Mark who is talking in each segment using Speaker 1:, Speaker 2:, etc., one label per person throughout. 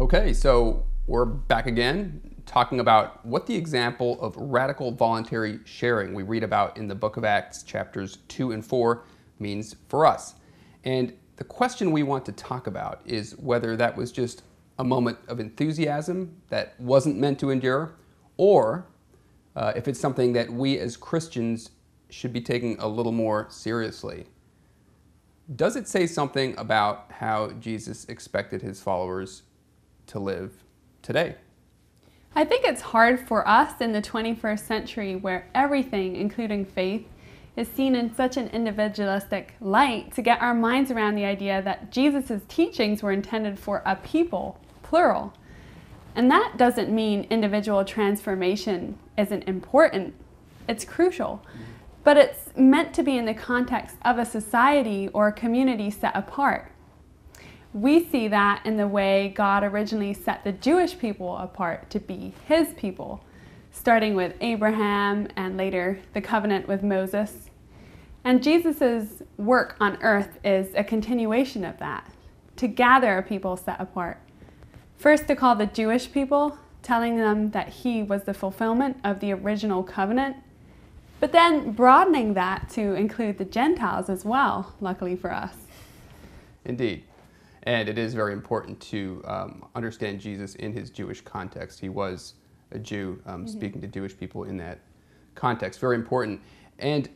Speaker 1: Okay, so we're back again talking about what the example of radical voluntary sharing we read about in the book of Acts chapters 2 and 4 means for us. And the question we want to talk about is whether that was just a moment of enthusiasm that wasn't meant to endure, or if it's something that we as Christians should be taking a little more seriously. Does it say something about how Jesus expected his followers to live today?
Speaker 2: I think it's hard for us in the 21st century, where everything, including faith, is seen in such an individualistic light, to get our minds around the idea that Jesus' teachings were intended for a people, plural. And that doesn't mean individual transformation isn't important. It's crucial. But it's meant to be in the context of a society or a community set apart. We see that in the way God originally set the Jewish people apart to be his people, starting with Abraham and later the covenant with Moses. And Jesus' work on earth is a continuation of that, to gather a people set apart. First to call the Jewish people, telling them that he was the fulfillment of the original covenant, but then broadening that to include the Gentiles as well, luckily for us.
Speaker 1: Indeed. And it is very important to understand Jesus in his Jewish context. He was a Jew speaking to Jewish people in that context. Very important. And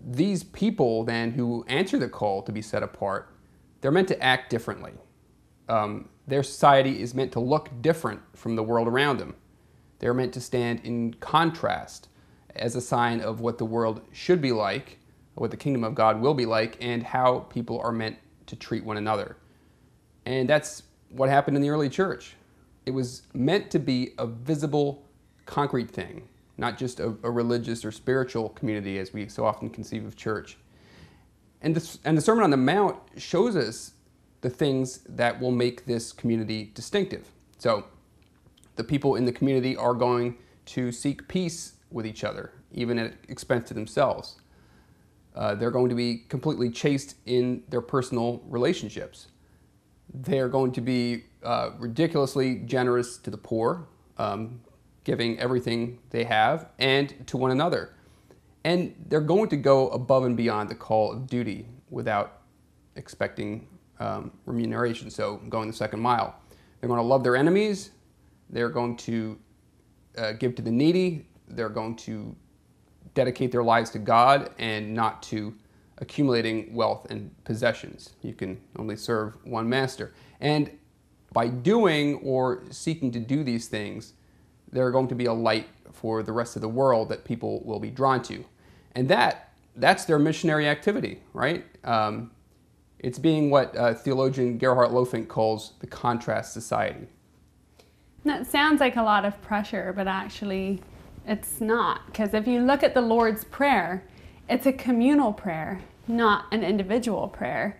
Speaker 1: these people then who answer the call to be set apart, they're meant to act differently. Their society is meant to look different from the world around them. They're meant to stand in contrast as a sign of what the world should be like, what the kingdom of God will be like, and how people are meant to treat one another. And that's what happened in the early church. It was meant to be a visible, concrete thing, not just a religious or spiritual community as we so often conceive of church. And the Sermon on the Mount shows us the things that will make this community distinctive. So the people in the community are going to seek peace with each other, even at expense to themselves. They're going to be completely chaste in their personal relationships. They're going to be ridiculously generous to the poor, giving everything they have, and to one another. And they're going to go above and beyond the call of duty without expecting remuneration, so going the second mile. They're going to love their enemies. They're going to give to the needy. They're going to dedicate their lives to God and not to accumulating wealth and possessions. You can only serve one master. And by doing or seeking to do these things, they're going to be a light for the rest of the world that people will be drawn to. And that's their missionary activity, right? It's being what theologian Gerhard Lofink calls the contrast society.
Speaker 2: That sounds like a lot of pressure, but actually it's not. Because if you look at the Lord's Prayer, it's a communal prayer, not an individual prayer.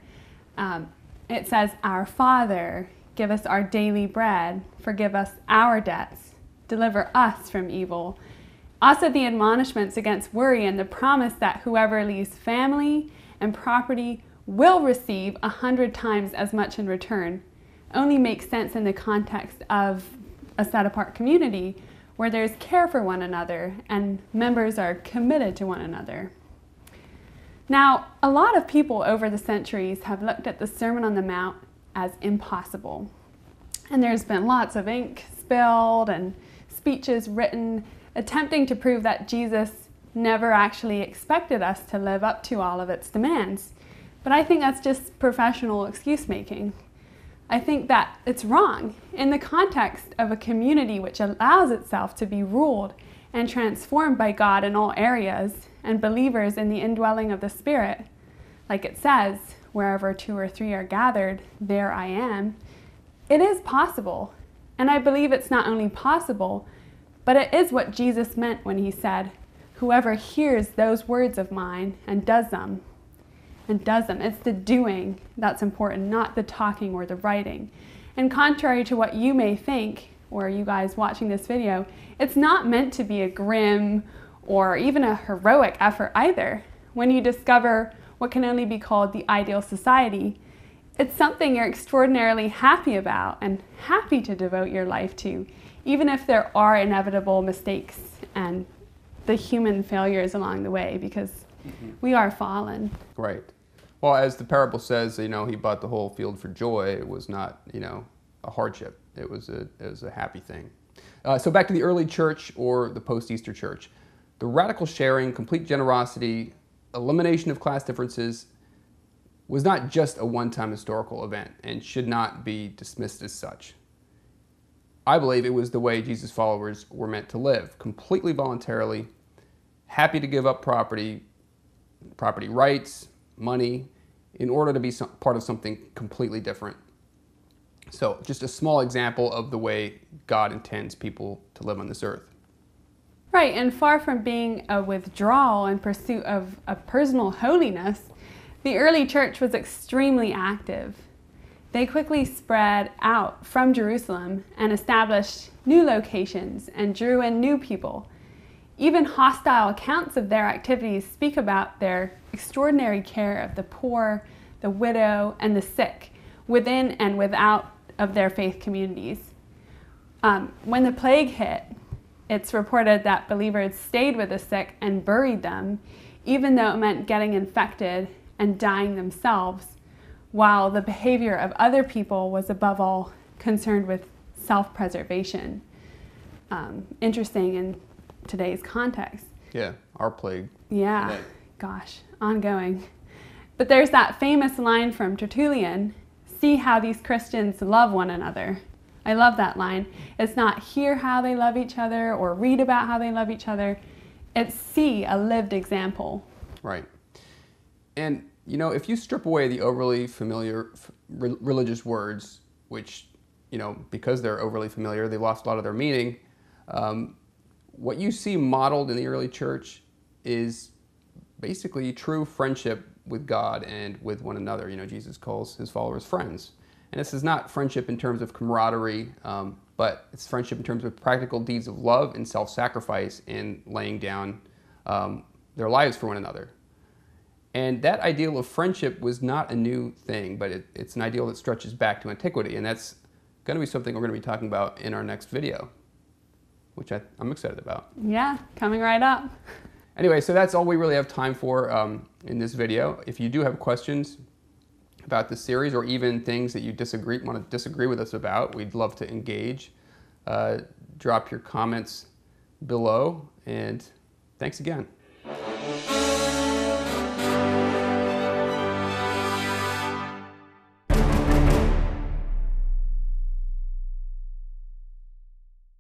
Speaker 2: It says, "Our Father, give us our daily bread, forgive us our debts, deliver us from evil." Also the admonishments against worry and the promise that whoever leaves family and property will receive 100 times as much in return only makes sense in the context of a set-apart community where there's care for one another and members are committed to one another. Now, a lot of people over the centuries have looked at the Sermon on the Mount as impossible. And there's been lots of ink spilled and speeches written attempting to prove that Jesus never actually expected us to live up to all of its demands. But I think that's just professional excuse-making. I think that it's wrong in the context of a community which allows itself to be ruled and transformed by God in all areas, and believers in the indwelling of the Spirit. Like it says, wherever 2 or 3 are gathered, there I am. It is possible. And I believe it's not only possible, but it is what Jesus meant when he said, "Whoever hears those words of mine and does them." It's the doing that's important, not the talking or the writing. And contrary to what you may think, or you guys watching this video, it's not meant to be a grim or even a heroic effort either. When you discover what can only be called the ideal society, It's something you're extraordinarily happy about and happy to devote your life to, even if there are inevitable mistakes and the human failures along the way, because we are fallen.
Speaker 1: Right. Well, as the parable says, he bought the whole field for joy. It was not, a hardship. It was a happy thing. So back to the early church or the post-Easter church. The radical sharing, complete generosity, elimination of class differences was not just a one-time historical event and should not be dismissed as such. I believe it was the way Jesus' followers were meant to live, completely voluntarily, happy to give up property rights, money, in order to be part of something completely different. So just a small example of the way God intends people to live on this earth.
Speaker 2: Right, and far from being a withdrawal in pursuit of a personal holiness, the early church was extremely active. They quickly spread out from Jerusalem and established new locations and drew in new people. Even hostile accounts of their activities speak about their extraordinary care of the poor, the widow, and the sick within and without of their faith communities. When the plague hit, it's reported that believers stayed with the sick and buried them, even though it meant getting infected and dying themselves, while the behavior of other people was above all concerned with self-preservation. Interesting in today's context.
Speaker 1: Yeah, our plague.
Speaker 2: Yeah,
Speaker 1: today.
Speaker 2: Gosh, ongoing. But there's that famous line from Tertullian, "See how these Christians love one another." I love that line. It's not hear how they love each other or read about how they love each other. It's see a lived example.
Speaker 1: Right. And, if you strip away the overly familiar religious words, which, because they're overly familiar, they lost a lot of their meaning, what you see modeled in the early church is basically true friendship with God and with one another. Jesus calls his followers friends. And this is not friendship in terms of camaraderie, but it's friendship in terms of practical deeds of love and self-sacrifice in laying down their lives for one another. And that ideal of friendship was not a new thing, but it's an ideal that stretches back to antiquity. And that's going to be something we're going to be talking about in our next video, which I'm excited about.
Speaker 2: Yeah, coming right up.
Speaker 1: Anyway, so that's all we really have time for in this video. If you do have questions about this series or even things that you want to disagree with us about, we'd love to engage. Drop your comments below, and thanks again.